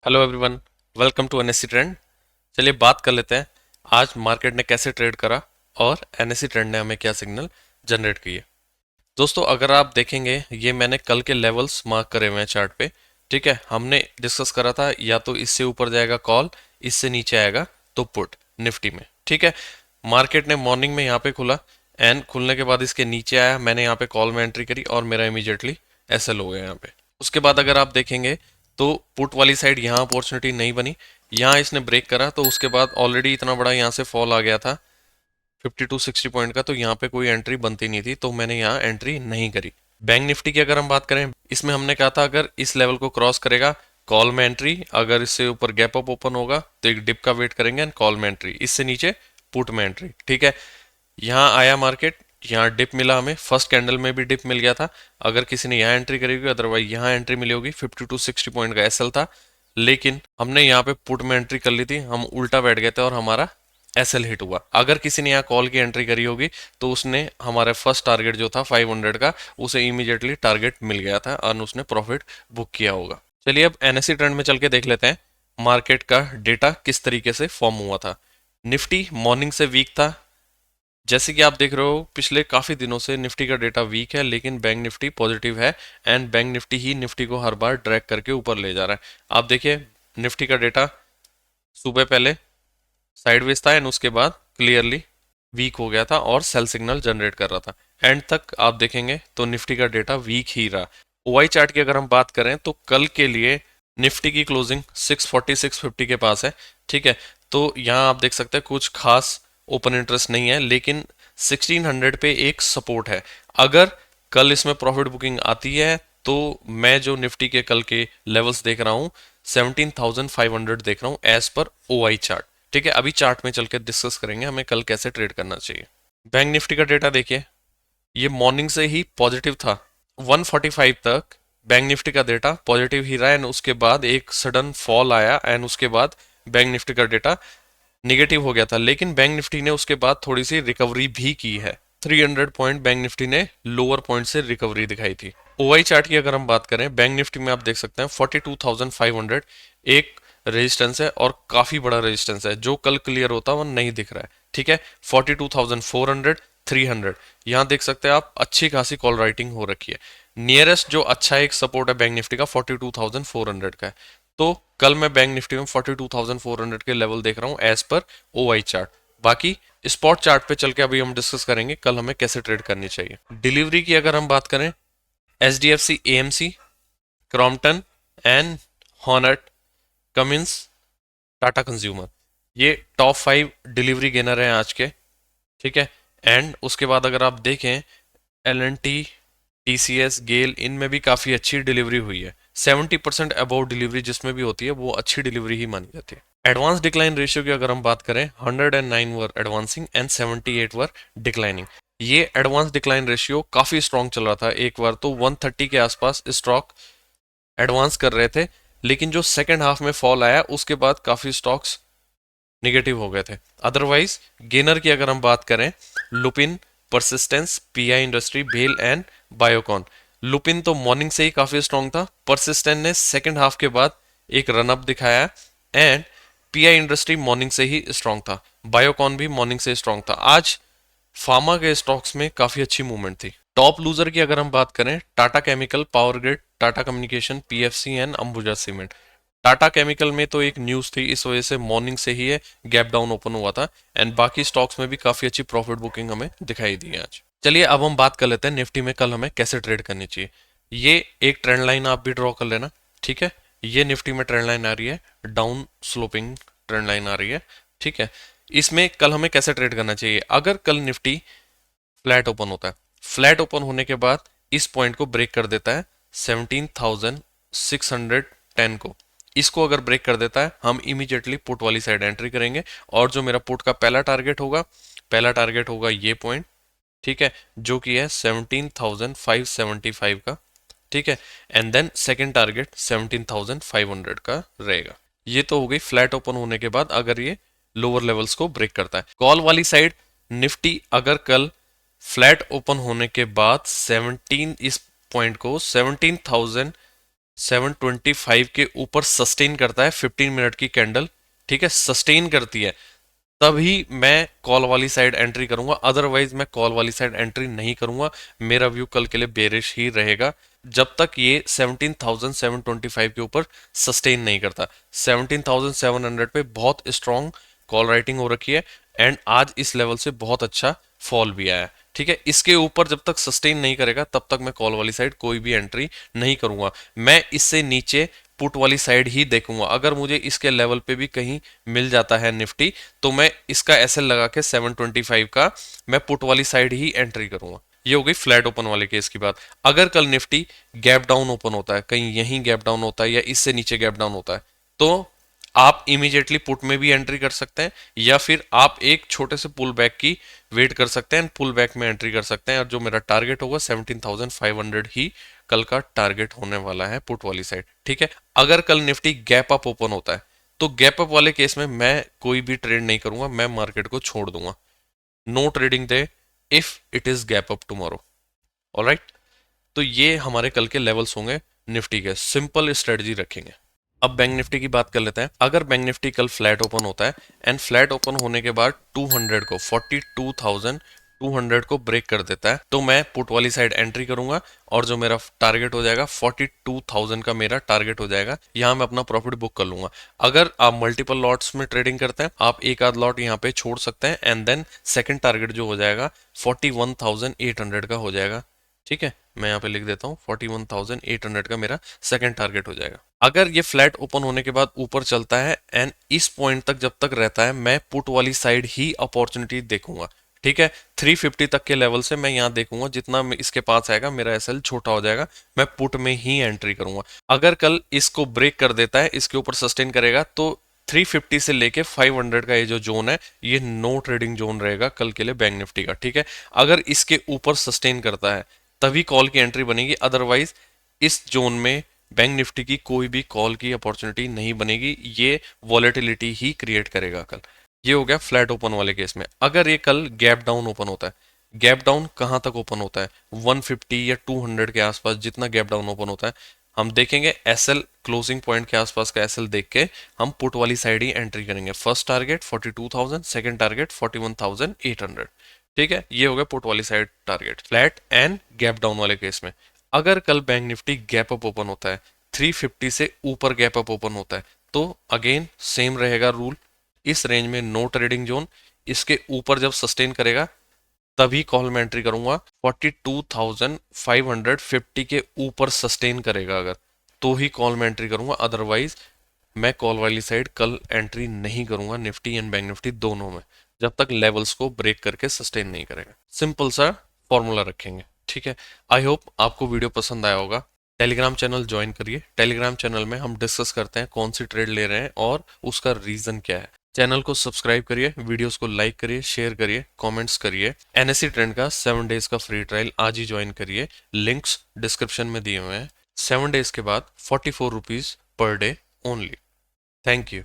Hello everyone, welcome to NSC trend. चलिए बात कर लेते हैं आज मार्केट ने कैसे ट्रेड करा और एनएससी ट्रेंड ने हमें क्या सिग्नल जनरेट किए। दोस्तों अगर आप देखेंगे ये मैंने कल के लेवल्स मार्क करे हुए हैं चार्ट पे। ठीक है, हमने डिस्कस करा था या तो इससे ऊपर जाएगा कॉल, इससे नीचे आएगा तो पुट निफ्टी में। ठीक है, मार्केट ने मॉर्निंग में यहाँ पे खुला एंड खुलने के बाद इसके नीचे आया, मैंने यहाँ पे कॉल में एंट्री करी और मेरा इमीडिएटली एसएल हो गया यहाँ पे। उसके बाद अगर आप देखेंगे तो पुट वाली साइड यहाँ अपॉर्चुनिटी नहीं बनी, यहाँ इसने ब्रेक करा तो उसके बाद ऑलरेडी इतना बड़ा यहाँ से फॉल आ गया था 50 to 60 पॉइंट का, तो यहाँ पे कोई एंट्री बनती नहीं थी तो मैंने यहाँ एंट्री नहीं करी। बैंक निफ्टी की अगर हम बात करें, इसमें हमने कहा था अगर इस लेवल को क्रॉस करेगा कॉल में एंट्री, अगर इससे ऊपर गैप अप ओपन होगा तो एक डिप का वेट करेंगे एंड कॉल में एंट्री, इससे नीचे पुट में एंट्री। ठीक है, यहाँ आया मार्केट, यहाँ डिप मिला, हमें फर्स्ट कैंडल में भी डिप मिल गया था, अगर किसी ने यहाँ एंट्री करी होगी अदरवाइज यहाँ एंट्री मिली होगी। 50 to 60 पॉइंट का एसएल था, लेकिन हमने यहाँ पे पुट में एंट्री कर ली थी, हम उल्टा बैठ गए थे और हमारा एसएल हिट हुआ। अगर किसी ने यहाँ कॉल की एंट्री करी होगी तो उसने हमारा फर्स्ट टारगेट जो था 500 का, उसे इमीडिएटली टारगेट मिल गया था और उसने प्रॉफिट बुक किया होगा। चलिए अब एनएससी ट्रेंड में चल के देख लेते हैं मार्केट का डेटा किस तरीके से फॉर्म हुआ था। निफ्टी मॉर्निंग से वीक था, जैसे कि आप देख रहे हो पिछले काफी दिनों से निफ्टी का डेटा वीक है, लेकिन बैंक निफ्टी पॉजिटिव है and bank Nifty he Nifty को हर बार ड्रैग करके ऊपर ले जा रहा है। आप देखिए निफ्टी का डेटा सुबह पहले साइडवेज था एंड उसके बाद क्लियरली वीक हो गया था और सेल सिग्नल जनरेट कर रहा था। एंड तक आप देखेंगे तो निफ्टी का डेटा वीक ही रहा। ओवाई चार्ट की अगर हम बात करें तो कल के लिए निफ्टी की क्लोजिंग 640 650 के पास है। ठीक है, तो यहाँ आप देख सकते हैं कुछ खास ओपन इंटरेस्ट नहीं है, लेकिन 1600 पे एक सपोर्ट है। अगर कल इसमें प्रॉफिट बुकिंग आती है तो मैं जो निफ्टी के कल के लेवल्स देख रहा हूँ 17,500 देख रहा हूँ एज पर ओआई चार्ट। ठीक है, अभी चार्ट में चल के डिस्कस करेंगे हमें कल कैसे ट्रेड करना चाहिए। बैंक निफ्टी का डेटा देखिए, ये मॉर्निंग से ही पॉजिटिव था, 145 तक बैंक निफ्टी का डेटा पॉजिटिव ही रहा एंड उसके बाद एक सडन फॉल आया एंड उसके बाद बैंक निफ्टी का डेटा निगेटिव हो गया था, लेकिन बैंक निफ्टी ने उसके बाद थोड़ी सी रिकवरी भी की है। 300 पॉइंट बैंक निफ्टी ने लोअर पॉइंट से रिकवरी दिखाई थी। ओआई चार्ट की अगर हम बात करें, बैंक निफ्टी में आप देख सकते हैं 42,500 एक रेजिस्टेंस है और काफी बड़ा रेजिस्टेंस है, जो कल क्लियर होता वो नहीं दिख रहा है। ठीक है, 42,400 300 यहाँ देख सकते हैं आप, अच्छी खासी कॉल राइटिंग हो रखी है। नियरेस्ट जो अच्छा एक सपोर्ट है बैंक निफ्टी का 42,400 का है, तो कल मैं बैंक निफ्टी में 42,400 के लेवल देख रहा हूँ एज पर ओआई चार्ट। बाकी स्पॉट चार्ट पे चल के अभी हम डिस्कस करेंगे कल हमें कैसे ट्रेड करनी चाहिए। डिलीवरी की अगर हम बात करें, H D F C AMC, Crompton and हॉनट, कमिंस, टाटा कंज्यूमर, ये टॉप 5 डिलीवरी गेनर हैं आज के। ठीक है, एंड उसके बाद अगर आप देखें एल एन टी, टीसीएस, गेल, इनमें भी काफ़ी अच्छी डिलीवरी हुई है। 70% अबव डिलीवरी जिसमें भी होती है वो अच्छी डिलीवरी ही मानी जाती है। एडवांस डिक्लाइन रेशियो की अगर हम बात करें, 109 वर एडवांसिंग एंड 78 वर डिक्लाइनिंग। ये एडवांस डिक्लाइन रेशियो काफ़ी स्ट्रॉन्ग चल रहा था, एक बार तो 130 के आसपास स्टॉक एडवांस कर रहे थे, लेकिन जो सेकेंड हाफ में फॉल आया उसके बाद काफ़ी स्टॉक्स निगेटिव हो गए थे। अदरवाइज गेनर की अगर हम बात करें, लुपिन, परसिस्टेंस, पीआई इंडस्ट्री, भेल एंड बायोकॉन। लुपिन तो मॉर्निंग से ही काफी स्ट्रांग था, परसिस्टेंट ने सेकंड हाफ के बाद एक रनअप दिखाया एंड पीआई इंडस्ट्री मॉर्निंग से ही स्ट्रांग था, बायोकॉन भी मॉर्निंग से स्ट्रांग था। आज फार्मा के स्टॉक्स में काफी अच्छी मूवमेंट थी। टॉप लूजर की अगर हम बात करें, Tata chemical, power grid, Tata communication, PFC and Ambuja cement. Tata chemical में तो एक न्यूज थी, इस वजह से मॉर्निंग से ही ये गैप डाउन ओपन हुआ था एंड बाकी स्टॉक्स में भी काफी अच्छी प्रॉफिट बुकिंग हमें दिखाई दी है आज। चलिए अब हम बात कर लेते हैं निफ्टी में कल हमें कैसे ट्रेड करनी चाहिए। ये एक ट्रेंड लाइन आप भी ड्रॉ कर लेना। ठीक है, ये निफ्टी में ट्रेंड लाइन आ रही है, डाउन स्लोपिंग ट्रेंड लाइन आ रही है। ठीक है, इसमें कल हमें कैसे ट्रेड करना चाहिए। अगर कल निफ्टी फ्लैट ओपन होता है, फ्लैट ओपन होने के बाद इस पॉइंट को ब्रेक कर देता है 17,610 को, इसको अगर ब्रेक कर देता है हम इमीडिएटली पुट वाली साइड एंट्री करेंगे और जो मेरा पुट का पहला टारगेट होगा ये पॉइंट। ठीक है, जो कि है 17,575 का। ठीक है, एंड देन सेकंड टारगेट 17,500 का रहेगा। ये तो हो गई फ्लैट ओपन होने के बाद अगर ये लोअर लेवल्स को ब्रेक करता है। कॉल वाली साइड निफ्टी अगर कल फ्लैट ओपन होने के बाद 17 इस पॉइंट को 725 के ऊपर सस्टेन करता है 15 मिनट की कैंडल, ठीक है, सस्टेन करती है, तभी मैं कॉल वाली साइड एंट्री करूंगा, अदरवाइज मैं कॉल वाली साइड एंट्री नहीं करूंगा। मेरा व्यू कल के लिए बेरिश ही रहेगा जब तक ये 17,725 के ऊपर सस्टेन नहीं करता। 17,700 पे बहुत स्ट्रांग कॉल राइटिंग हो रखी है एंड आज इस लेवल से बहुत अच्छा फॉल भी आया है, ठीक है। इसके ऊपर जब तक सस्टेन नहीं करेगा तब तक मैं कॉल वाली साइड कोई भी एंट्री नहीं करूंगा। मैं इससे नीचे पुट वाली साइड ही देखूंगा। अगर मुझे इसके लेवल पे भी कहीं मिल जाता है निफ्टी तो मैं इसका एसएल लगा के 725 का मैं पुट वाली साइड ही एंट्री करूंगा। ये हो गई फ्लैट ओपन वाले केस की बात। अगर कल निफ्टी गैप डाउन ओपन होता है, कहीं यहीं गैप डाउन होता है या इससे नीचे गैप डाउन होता है, तो आप इमीडिएटली पुट में भी एंट्री कर सकते हैं या फिर आप एक छोटे से पुल बैक की वेट कर सकते हैं, पुल बैक में एंट्री कर सकते हैं। और जो मेरा टारगेट होगा 17,500 ही कल का टारगेट होने वाला है पुट वाली साइड, ठीक है। अगर कल निफ्टी गैप अप ओपन होता है तो गैप अप वाले केस में मैं कोई भी ट्रेड नहीं करूंगा, मैं मार्केट को छोड़ दूंगा। No trading day if it is gap up tomorrow. Alright, तो ये हमारे कल के लेवल्स होंगे निफ्टी के, सिंपल स्ट्रेटजी रखेंगे। अब बैंक निफ्टी की बात कर लेते हैं। अगर बैंक निफ्टी कल फ्लैट ओपन होता है एंड फ्लैट ओपन होने के बाद 200 को 42,200 को ब्रेक कर देता है तो मैं पुट वाली साइड एंट्री करूंगा और जो मेरा टारगेट हो जाएगा 42,000 का मेरा टारगेट हो जाएगा, यहां मैं अपना प्रॉफिट बुक कर लूंगा। अगर आप मल्टीपल लॉट्स में ट्रेडिंग करते हैं आप एक आध लॉट यहाँ पे छोड़ सकते हैं एंड देन सेकंड टारगेट जो हो जाएगा 41,800 का हो जाएगा, ठीक है। मैं यहाँ पे लिख देता हूँ 41,800 का मेरा सेकंड टारगेट हो जाएगा। अगर ये फ्लैट ओपन होने के बाद ऊपर चलता है एंड इस पॉइंट तक जब तक रहता है मैं पुट वाली साइड ही अपॉर्चुनिटी देखूंगा, ठीक है। 350 तक के लेवल से मैं यहाँ देखूंगा, जितना इसके पास आएगा मेरा एसएल छोटा हो जाएगा, मैं पुट में ही एंट्री करूंगा। अगर कल इसको ब्रेक कर देता है, इसके ऊपर सस्टेन करेगा तो 350 से लेके 500 का ये जो जोन है ये नो ट्रेडिंग जोन रहेगा कल के लिए बैंक निफ्टी का, ठीक है। अगर इसके ऊपर सस्टेन करता है तभी कॉल की एंट्री बनेगी, अदरवाइज इस जोन में बैंक निफ्टी की कोई भी कॉल की अपॉर्चुनिटी नहीं बनेगी, ये वॉलेटिलिटी ही क्रिएट करेगा कल। ये हो गया फ्लैट ओपन वाले केस में। अगर ये कल गैप डाउन ओपन होता है, गैप डाउन कहाँ तक ओपन होता है 150 या 200 के आसपास जितना गैप डाउन ओपन होता है हम देखेंगे, एसएल क्लोजिंग पॉइंट के आसपास का एसएल देख के हम पुट वाली साइड ही एंट्री करेंगे। फर्स्ट टारगेट 42,000, सेकंड टारगेट 41,800, ठीक है। ये हो गया पुट वाली side target flat and gap down वाले केस में। अगर कल bank Nifty gap up open होता है 350 से ऊपर गैप अप ओपन होता है तो अगेन सेम रहेगा रूल, इस रेंज में नो ट्रेडिंग जोन, इसके ऊपर जब सस्टेन करेगा तभी कॉल में एंट्री करूंगा। 42,550 के ऊपर सस्टेन करेगा अगर तो ही कॉल में एंट्री करूंगा, अदरवाइज मैं कॉल वाली साइड कल एंट्री नहीं करूंगा निफ्टी एंड बैंक निफ्टी दोनों में जब तक लेवल्स को ब्रेक करके सस्टेन नहीं करेगा। सिंपल सा फॉर्मूला रखेंगे, ठीक है। आई होप आपको वीडियो पसंद आया होगा। टेलीग्राम चैनल ज्वाइन करिए, टेलीग्राम चैनल में हम डिस्कस करते हैं कौन सी ट्रेड ले रहे हैं और उसका रीजन क्या है। चैनल को सब्सक्राइब करिए, वीडियोस को लाइक करिए, शेयर करिए, कमेंट्स करिए। एनएससी ट्रेंड का 7 डेज का फ्री ट्रायल आज ही ज्वाइन करिए, लिंक्स डिस्क्रिप्शन में दिए हुए हैं। 7 डेज के बाद 44 rupees per day only. Thank you.